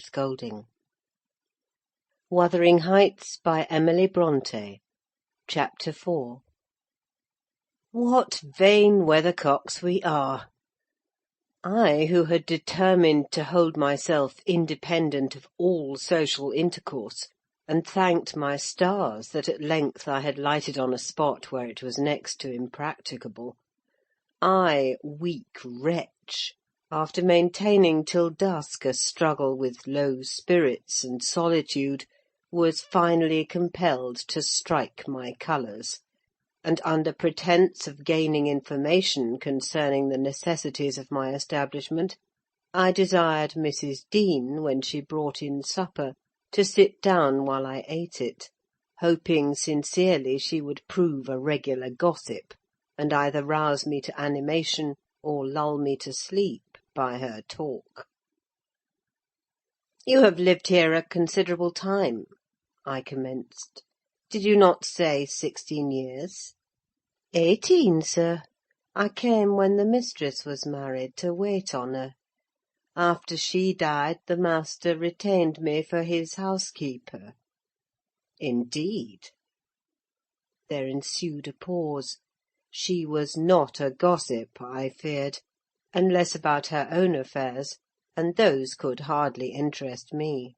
scolding. Wuthering Heights by Emily Bronte. Chapter 4. What vain weathercocks we are! I, who had determined to hold myself independent of all social intercourse, and thanked my stars that at length I had lighted on a spot where it was next to impracticable. I, weak wretch, after maintaining till dusk a struggle with low spirits and solitude, was finally compelled to strike my colours, and under pretence of gaining information concerning the necessities of my establishment, I desired Mrs. Dean, when she brought in supper, to sit down while I ate it, hoping sincerely she would prove a regular gossip, and either rouse me to animation or lull me to sleep by her talk. "You have lived here a considerable time," I commenced. "Did you not say 16 years?" "18, sir. I came when the mistress was married, to wait on her. After she died, the master retained me for his housekeeper." "Indeed!" There ensued a pause. She was not a gossip, I feared, unless about her own affairs, and those could hardly interest me.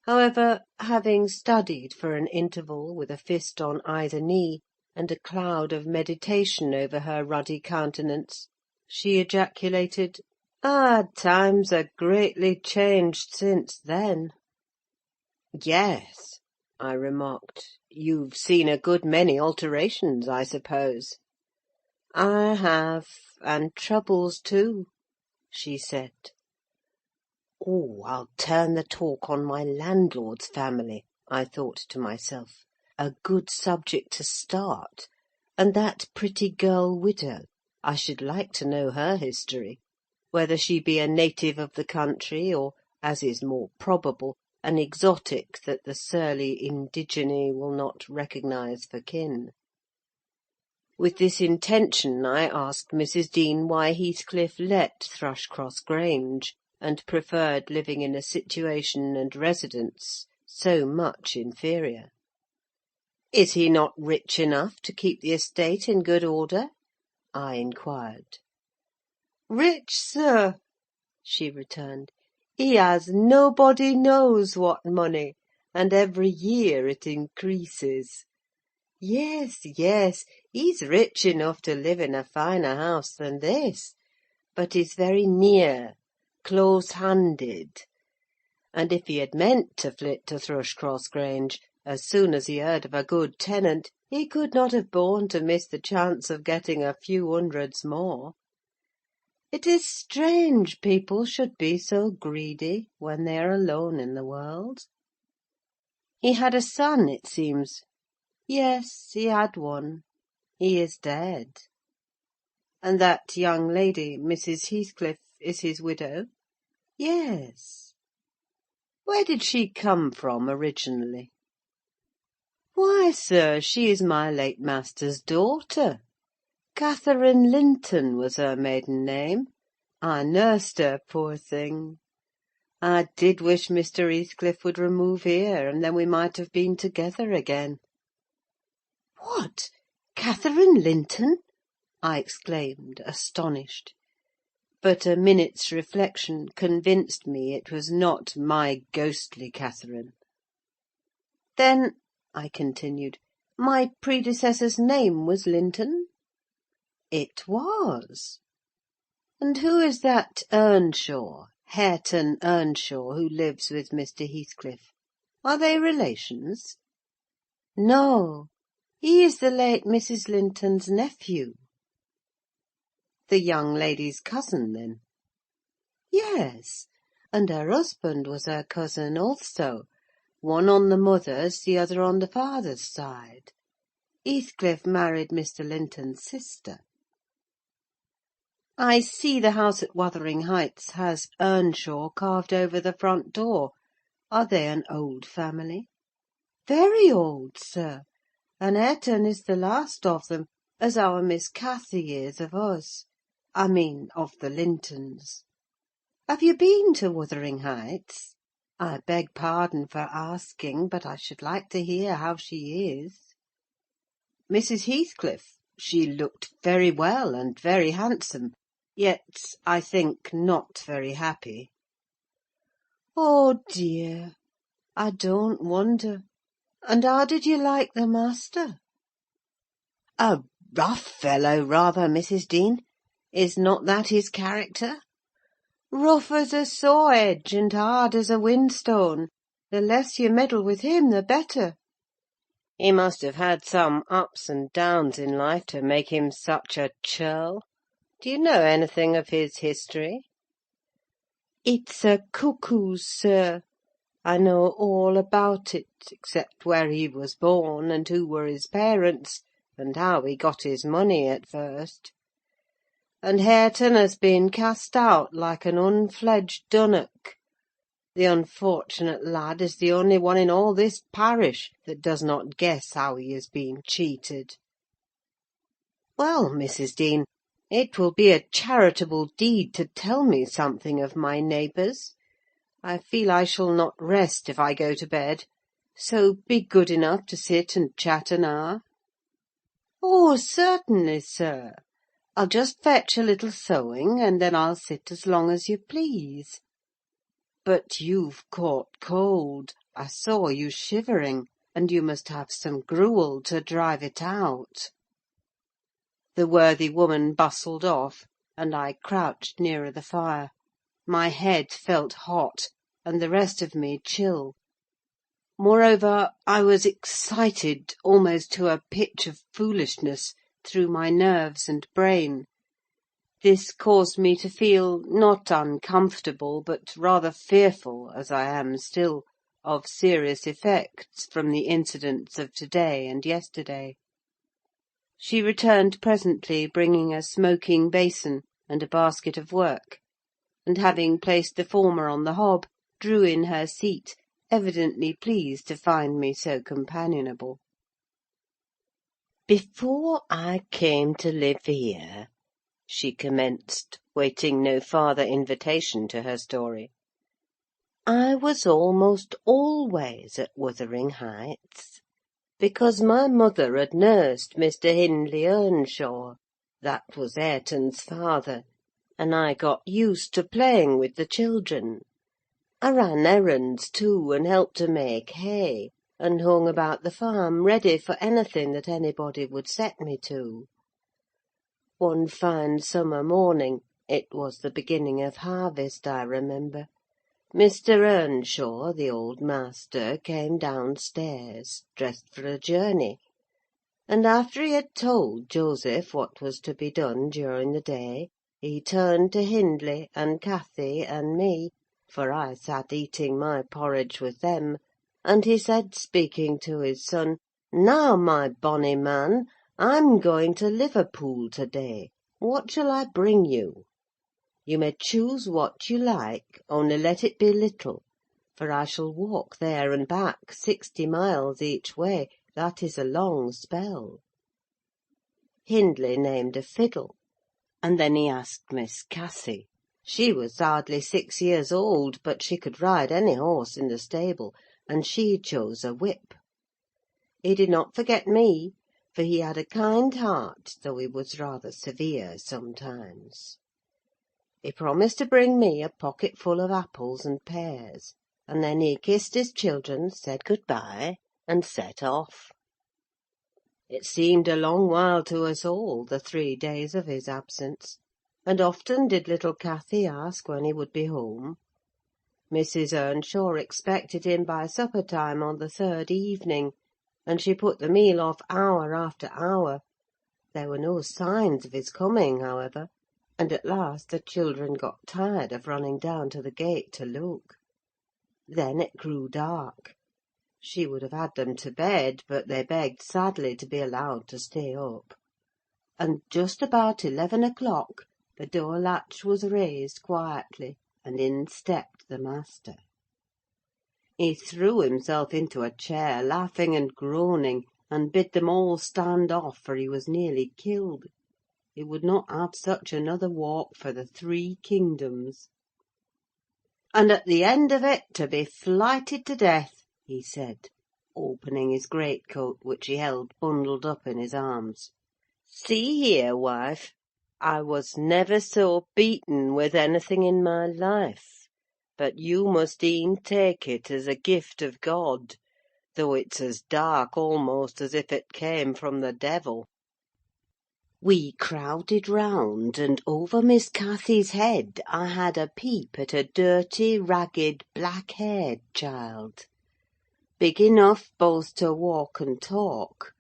However, having studied for an interval with a fist on either knee, and a cloud of meditation over her ruddy countenance, she ejaculated, "Ah, times are greatly changed since then." "Yes," I remarked, "you've seen a good many alterations, I suppose?" "I have, and troubles too," she said. "Oh, I'll turn the talk on my landlord's family," I thought to myself. "A good subject to start. And that pretty girl widow, I should like to know her history, whether she be a native of the country, or, as is more probable, an exotic that the surly indigene will not recognise for kin." With this intention I asked Mrs. Dean why Heathcliff let Thrushcross Grange, and preferred living in a situation and residence so much inferior. "Is he not rich enough to keep the estate in good order?" I inquired. "Rich, sir!" she returned. "He has nobody knows what money, and every year it increases. Yes, yes, he's rich enough to live in a finer house than this, but he's very near, close-handed; and if he had meant to flit to Thrushcross Grange, as soon as he heard of a good tenant, he could not have borne to miss the chance of getting a few hundreds more. It is strange people should be so greedy when they are alone in the world. He had a son, it seems." "Yes, he had one. He is dead." "And that young lady, Mrs. Heathcliff, is his widow?" "Yes." "Where did she come from originally?" "Why, sir, she is my late master's daughter. Catherine Linton was her maiden name. I nursed her, poor thing. I did wish Mr. Heathcliff would remove here, and then we might have been together again." "What! Catherine Linton?" I exclaimed, astonished. But a minute's reflection convinced me it was not my ghostly Catherine. "Then," I continued, "my predecessor's name was Linton?" "It was." "And who is that Earnshaw, Hareton Earnshaw, who lives with Mr. Heathcliff? Are they relations?" "No. He is the late Mrs. Linton's nephew." "The young lady's cousin, then?" "Yes, and her husband was her cousin also, one on the mother's, the other on the father's side. Heathcliff married Mr. Linton's sister." "I see the house at Wuthering Heights has Earnshaw carved over the front door. Are they an old family?" "Very old, sir; and Hareton is the last of them, as our Miss Cathy is of us. I mean, of the Lintons." Have you been to Wuthering Heights? I beg pardon for asking, but I should like to hear how she is. Mrs. Heathcliff, she looked very well and very handsome, yet, I think, not very happy. Oh dear, I don't wonder. And how did you like the master? A rough fellow, rather, Mrs. Dean. Is not that his character? Rough as a saw-edge and hard as a whinstone. The less you meddle with him, the better. He must have had some ups and downs in life to make him such a churl. Do you know anything of his history? It's a cuckoo's, sir. I know all about it, except where he was born, and who were his parents, and how he got his money at first. And Hareton has been cast out like an unfledged dunnock. The unfortunate lad is the only one in all this parish that does not guess how he has been cheated. Well, Mrs. Dean, it will be a charitable deed to tell me something of my neighbours. I feel I shall not rest if I go to bed, so be good enough to sit and chat an hour. Oh, certainly, sir. I'll just fetch a little sewing, and then I'll sit as long as you please. But you've caught cold. I saw you shivering, and you must have some gruel to drive it out. The worthy woman bustled off, and I crouched nearer the fire. My head felt hot, and the rest of me chill. Moreover, I was excited almost to a pitch of foolishness through my nerves and brain. This caused me to feel not uncomfortable, but rather fearful, as I am still, of serious effects from the incidents of to-day and yesterday. She returned presently, bringing a smoking basin and a basket of work, and having placed the former on the hob, drew in her seat, evidently pleased to find me so companionable. "Before I came to live here," she commenced, waiting no farther invitation to her story, "I was almost always at Wuthering Heights, because my mother had nursed Mr. Hindley Earnshaw, that was Hareton's father, and I got used to playing with the children. I ran errands, too, and helped to make hay, and hung about the farm, ready for anything that anybody would set me to. One fine summer morning, it was the beginning of harvest, I remember, Mr. Earnshaw, the old master, came downstairs, dressed for a journey, and after he had told Joseph what was to be done during the day, he turned to Hindley and Cathy and me, for I sat eating my porridge with them, and he said, speaking to his son, "Now, my bonny man, I'm going to Liverpool to-day. What shall I bring you? You may choose what you like, only let it be little, for I shall walk there and back 60 miles each way. That is a long spell." Hindley named a fiddle, and then he asked Miss Cathy. She was hardly 6 years old, but she could ride any horse in the stable, and she chose a whip. He did not forget me, for he had a kind heart, though he was rather severe sometimes. He promised to bring me a pocketful of apples and pears, and then he kissed his children, said good-bye, and set off. It seemed a long while to us all, the 3 days of his absence, and often did little Cathy ask when he would be home. Mrs. Earnshaw expected him by supper-time on the 3rd evening, and she put the meal off hour after hour. There were no signs of his coming, however, and at last the children got tired of running down to the gate to look. Then it grew dark. She would have had them to bed, but they begged sadly to be allowed to stay up. And just about 11 o'clock the door latch was raised quietly, and in stepped the master. He threw himself into a chair, laughing and groaning, and bid them all stand off, for he was nearly killed. He would not have such another walk for the 3 kingdoms. and at the end of it to be flighted to death," he said, opening his greatcoat, which he held bundled up in his arms. "See here, wife, I was never so beaten with anything in my life, but you must e'en take it as a gift of God, though it's as dark almost as if it came from the devil." We crowded round, and over Miss Cathy's head I had a peep at a dirty, ragged, black-haired child, big enough both to walk and talk.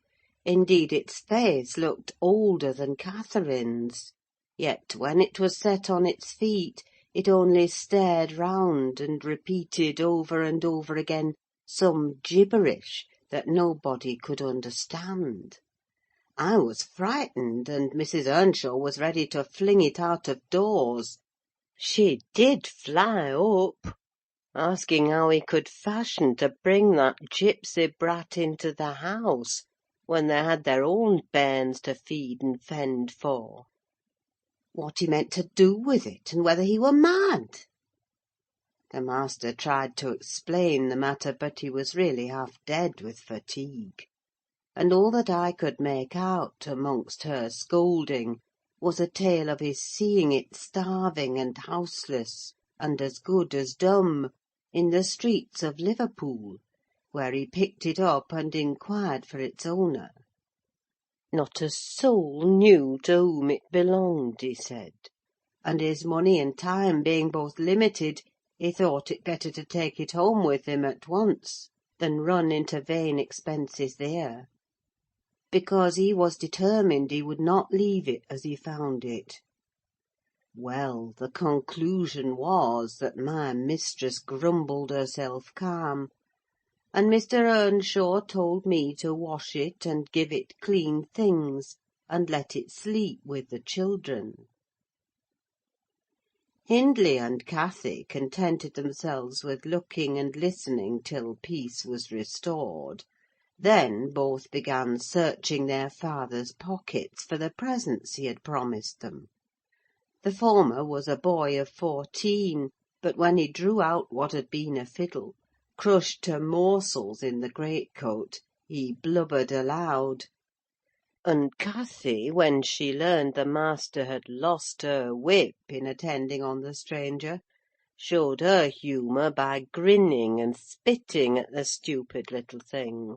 Indeed, its face looked older than Catherine's, yet when it was set on its feet, it only stared round and repeated over and over again some gibberish that nobody could understand. I was frightened, and Mrs. Earnshaw was ready to fling it out of doors. She did fly up, asking how he could fashion to bring that gipsy brat into the house, when they had their own bairns to feed and fend for. What he meant to do with it, and whether he were mad. The master tried to explain the matter, but he was really half dead with fatigue. And all that I could make out, amongst her scolding, was a tale of his seeing it starving and houseless, and as good as dumb, in the streets of Liverpool, where he picked it up and inquired for its owner. Not a soul knew to whom it belonged, he said, and his money and time being both limited, he thought it better to take it home with him at once, than run into vain expenses there, because he was determined he would not leave it as he found it. Well, the conclusion was that my mistress grumbled herself calm, and Mr. Earnshaw told me to wash it and give it clean things, and let it sleep with the children. Hindley and Cathy contented themselves with looking and listening till peace was restored. Then both began searching their father's pockets for the presents he had promised them. The former was a boy of 14, but when he drew out what had been a fiddle, crushed to morsels in the greatcoat, he blubbered aloud; and Cathy, when she learned the master had lost her whip in attending on the stranger, showed her humour by grinning and spitting at the stupid little thing,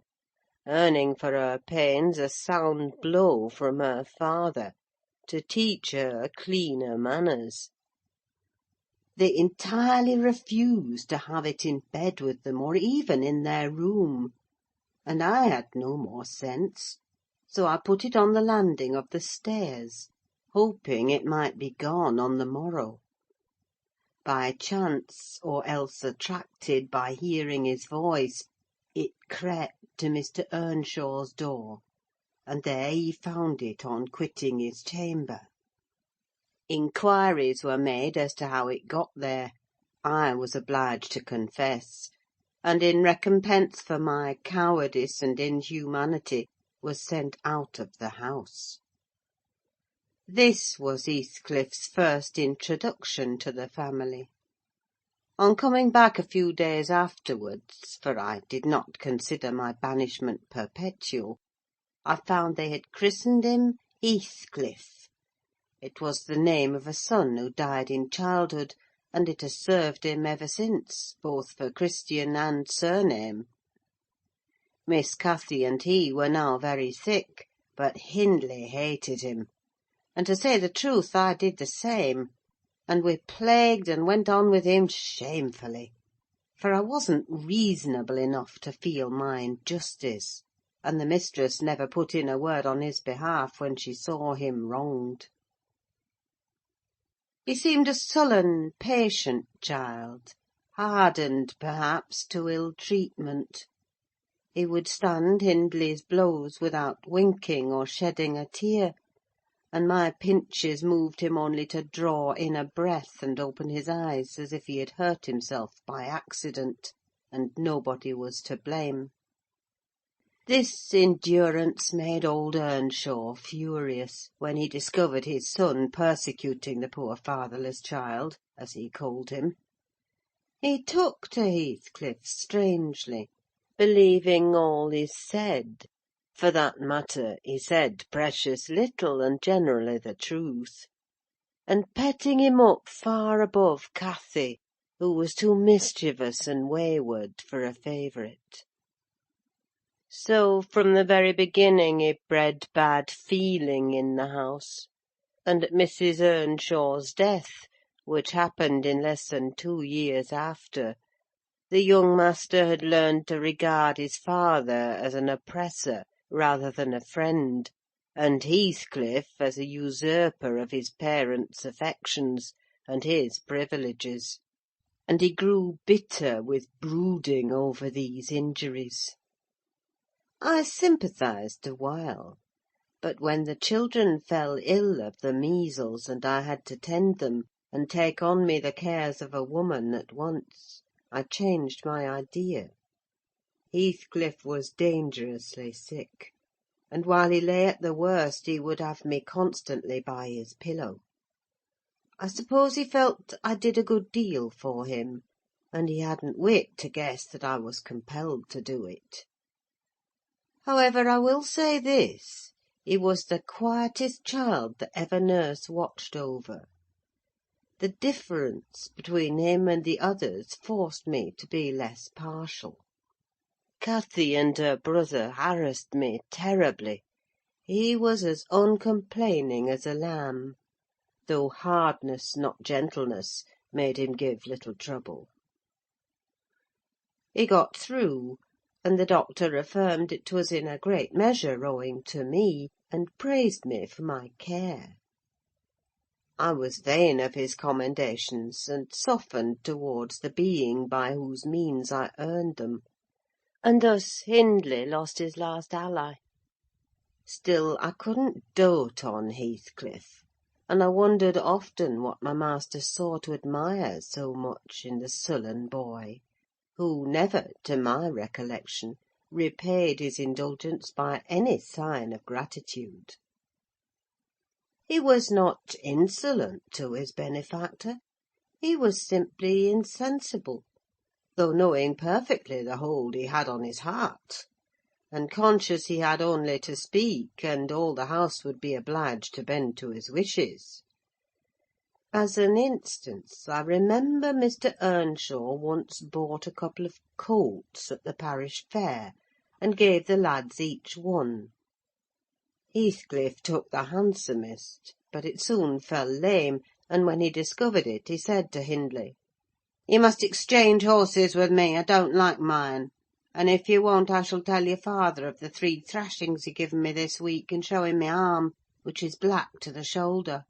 earning for her pains a sound blow from her father, to teach her cleaner manners. They entirely refused to have it in bed with them, or even in their room, and I had no more sense, so I put it on the landing of the stairs, hoping it might be gone on the morrow. By chance, or else attracted by hearing his voice, it crept to Mr. Earnshaw's door, and there he found it on quitting his chamber. Inquiries were made as to how it got there. I was obliged to confess, and in recompense for my cowardice and inhumanity was sent out of the house. This was Heathcliff's first introduction to the family. On coming back a few days afterwards, for I did not consider my banishment perpetual, I found they had christened him Heathcliff. It was the name of a son who died in childhood, and it has served him ever since, both for Christian and surname. Miss Cathy and he were now very thick, but Hindley hated him, and to say the truth, I did the same, and we plagued and went on with him shamefully, for I wasn't reasonable enough to feel my injustice, and the mistress never put in a word on his behalf when she saw him wronged. He seemed a sullen, patient child, hardened, perhaps, to ill-treatment. He would stand Hindley's blows without winking or shedding a tear, and my pinches moved him only to draw in a breath and open his eyes, as if he had hurt himself by accident, and nobody was to blame. This endurance made old Earnshaw furious, when he discovered his son persecuting the poor fatherless child, as he called him. He took to Heathcliff strangely, believing all he said. For that matter, he said precious little, and generally the truth, and petting him up far above Cathy, who was too mischievous and wayward for a favourite. So, from the very beginning, he bred bad feeling in the house, and at Mrs. Earnshaw's death, which happened in less than 2 years after, the young master had learned to regard his father as an oppressor rather than a friend, and Heathcliff as a usurper of his parents' affections and his privileges; and he grew bitter with brooding over these injuries. I sympathised a while, but when the children fell ill of the measles, and I had to tend them, and take on me the cares of a woman at once, I changed my idea. Heathcliff was dangerously sick, and while he lay at the worst he would have me constantly by his pillow. I suppose he felt I did a good deal for him, and he hadn't wit to guess that I was compelled to do it. However, I will say this: he was the quietest child that ever nurse watched over. The difference between him and the others forced me to be less partial. Cathy and her brother harassed me terribly. He was as uncomplaining as a lamb, though hardness, not gentleness, made him give little trouble. He got through, and the doctor affirmed it was in a great measure owing to me, and praised me for my care. I was vain of his commendations, and softened towards the being by whose means I earned them, and thus Hindley lost his last ally. Still, I couldn't dote on Heathcliff, and I wondered often what my master saw to admire so much in the sullen boy, who never, to my recollection, repaid his indulgence by any sign of gratitude. He was not insolent to his benefactor; he was simply insensible, though knowing perfectly the hold he had on his heart, and conscious he had only to speak, and all the house would be obliged to bend to his wishes. As an instance, I remember Mr. Earnshaw once bought a couple of coats at the parish fair, and gave the lads each one. Heathcliff took the handsomest, but it soon fell lame, and when he discovered it, he said to Hindley, "You must exchange horses with me: I don't like mine; and if you won't, I shall tell your father of the 3 thrashings he given me this week, and show him my arm, which is black to the shoulder."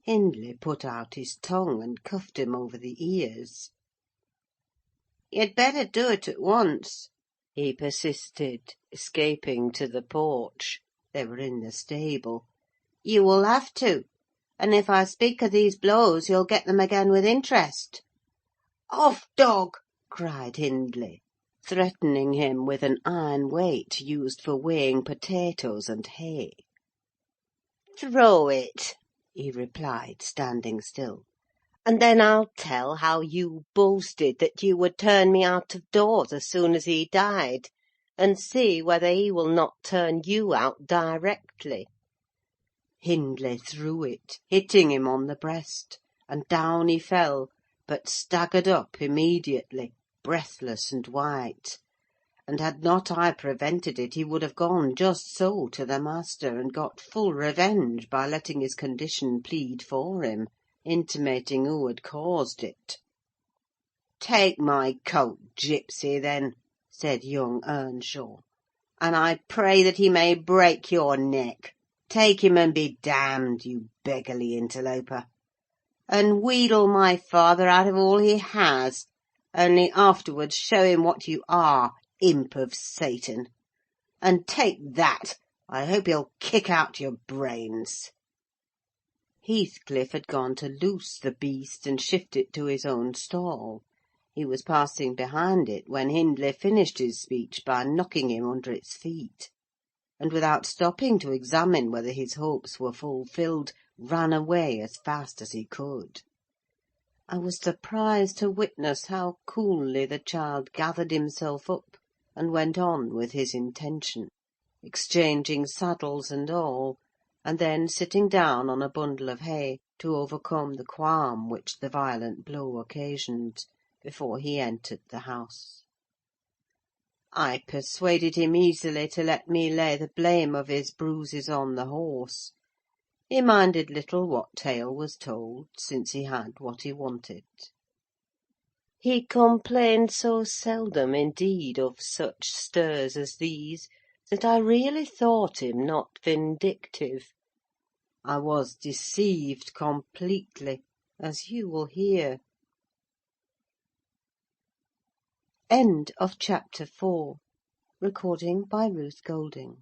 Hindley put out his tongue, and cuffed him over the ears. "You'd better do it at once," he persisted, escaping to the porch. They were in the stable. "You will have to; and if I speak of these blows, you'll get them again with interest." "Off, dog!" cried Hindley, threatening him with an iron weight used for weighing potatoes and hay. "Throw it," he replied, standing still, "and then I'll tell how you boasted that you would turn me out of doors as soon as he died, and see whether he will not turn you out directly." Hindley threw it, hitting him on the breast, and down he fell, but staggered up immediately, breathless and white; and had not I prevented it, he would have gone just so to the master, and got full revenge by letting his condition plead for him, intimating who had caused it. "Take my coat, gipsy, then," said young Earnshaw, "and I pray that he may break your neck. Take him and be damned, you beggarly interloper! And wheedle my father out of all he has, only afterwards show him what you are, imp of Satan. And take that! I hope he'll kick out your brains." Heathcliff had gone to loose the beast and shift it to his own stall. He was passing behind it when Hindley finished his speech by knocking him under its feet, and without stopping to examine whether his hopes were fulfilled, ran away as fast as he could. I was surprised to witness how coolly the child gathered himself up and went on with his intention, exchanging saddles and all, and then sitting down on a bundle of hay to overcome the qualm which the violent blow occasioned, before he entered the house. I persuaded him easily to let me lay the blame of his bruises on the horse. He minded little what tale was told, since he had what he wanted. He complained so seldom, indeed, of such stirs as these, that I really thought him not vindictive. I was deceived completely, as you will hear. End of chapter 4. Recording by Ruth Golding.